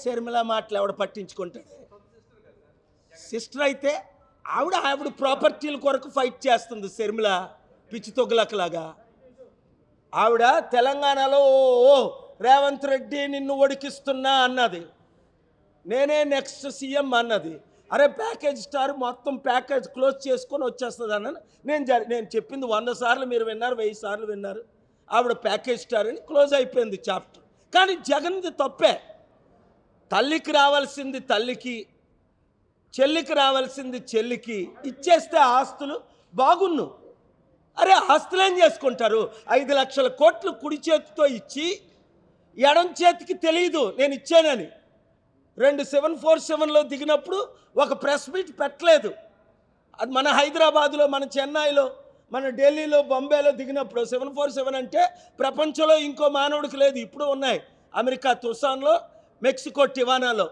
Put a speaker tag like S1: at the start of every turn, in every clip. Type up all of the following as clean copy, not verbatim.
S1: షర్మిల మాటలు ఎవడ పట్టించుకుంటాడు? సిస్టర్ అయితే ఆవిడ ప్రాపర్టీల కొరకు ఫైట్ చేస్తుంది. షర్మిల పిచ్చి తొగ్గులకలాగా ఆవిడ తెలంగాణలో ఓ రేవంత్ రెడ్డి నిన్ను ఒడికిస్తున్నా అన్నది, నేనే నెక్స్ట్ సీఎం అన్నది. అరే ప్యాకేజ్ స్టార్ మొత్తం ప్యాకేజ్ క్లోజ్ చేసుకొని వచ్చేస్తుంది అన్నాను. నేను చెప్పింది 100 సార్లు మీరు విన్నారు, 1000 సార్లు విన్నారు. ఆవిడ ప్యాకేజ్ స్టార్ అని క్లోజ్ అయిపోయింది చాప్టర్. కానీ జగన్ది తప్పే. తల్లికి రావాల్సింది తల్లికి, చెల్లికి రావాల్సింది చెల్లికి ఇచ్చేస్తే ఆస్తులు బాగున్ను. అరే ఆస్తులు ఏం చేసుకుంటారు? 5 లక్షల కోట్లు కుడి చేతితో ఇచ్చి ఎడం చేతికి తెలియదు నేను ఇచ్చానని. 2 747లో దిగినప్పుడు ఒక ప్రెస్ మీట్ పెట్టలేదు. అది మన హైదరాబాదులో, మన చెన్నైలో, మన ఢిల్లీలో, బొంబేలో దిగినప్పుడు 747 అంటే ప్రపంచంలో ఇంకో మానవుడికి లేదు. ఇప్పుడు ఉన్నాయి అమెరికా తుసాన్లో, మెక్సికో టివానాలో.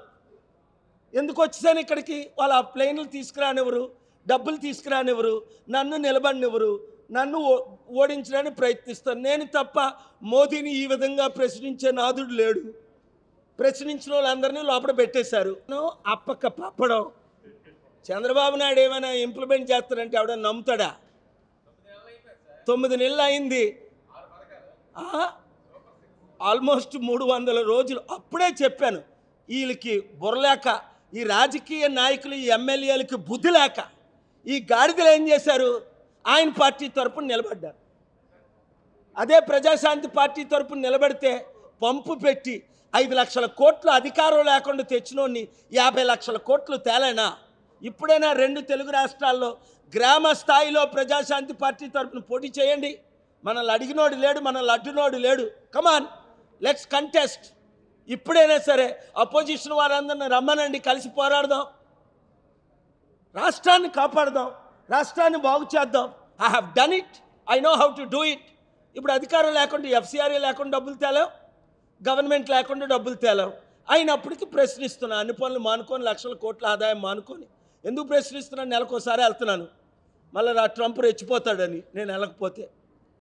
S1: ఎందుకు వచ్చేసాను ఇక్కడికి? వాళ్ళ ఆ ప్లేన్లు తీసుకురానివ్వరు, డబ్బులు తీసుకురానివ్వరు, నన్ను నిలబడినివ్వరు, నన్ను ఓడించడానికి ప్రయత్నిస్తాను. నేను తప్ప మోదీని ఈ విధంగా ప్రశ్నించే నాదుడు లేడు. ప్రశ్నించిన వాళ్ళందరినీ లోపల పెట్టేశారు. అప్పక పప్పడం. చంద్రబాబు నాయుడు ఏమైనా ఇంప్లిమెంట్ చేస్తారంటే ఎవడ నమ్ముతాడా? 9 నెలలు అయింది, ఆల్మోస్ట్ 300 రోజులు. అప్పుడే చెప్పాను వీళ్ళకి బుర్రలేక, ఈ రాజకీయ నాయకులు, ఈ ఎమ్మెల్యేలకి బుద్ధి లేక ఈ గాడిదలు ఏం చేశారు? ఆయన పార్టీ తరపున నిలబడ్డారు. అదే ప్రజాశాంతి పార్టీ తరపున నిలబడితే పంపు పెట్టి 5 లక్షల కోట్లు అధికారం లేకుండా తెచ్చినోడిని 50 లక్షల కోట్లు తేలేనా? ఇప్పుడైనా 2 తెలుగు రాష్ట్రాల్లో గ్రామ స్థాయిలో ప్రజాశాంతి పార్టీ తరపున పోటీ చేయండి. మనల్ని అడిగినోడు లేడు, మనల్ని అడ్డునోడు లేడు. కమాన్, లెట్స్ కంటెస్ట్. ఇప్పుడైనా సరే అపోజిషన్ వారందరిని రమ్మనండి, కలిసి పోరాడదాం, రాష్ట్రాన్ని కాపాడదాం, రాష్ట్రాన్ని బాగు చేద్దాం. I have done it, I know how to do it. ఇప్పుడు అధికారం లేకుండా ఎఫ్సిఆర్ఏ లేకుండా డబ్బులు తేలాం, గవర్నమెంట్ లేకుండా డబ్బులు తేలాం. అయినప్పటికీ ప్రశ్నిస్తున్నా. అన్ని పనులు మానుకొని, లక్షల కోట్ల ఆదాయం మానుకొని ఎందుకు ప్రశ్నిస్తున్నాను? నెలకోసారి వెళ్తున్నాను, మళ్ళీ ట్రంప్ రెచ్చిపోతాడని నేను వెళ్ళకపోతే.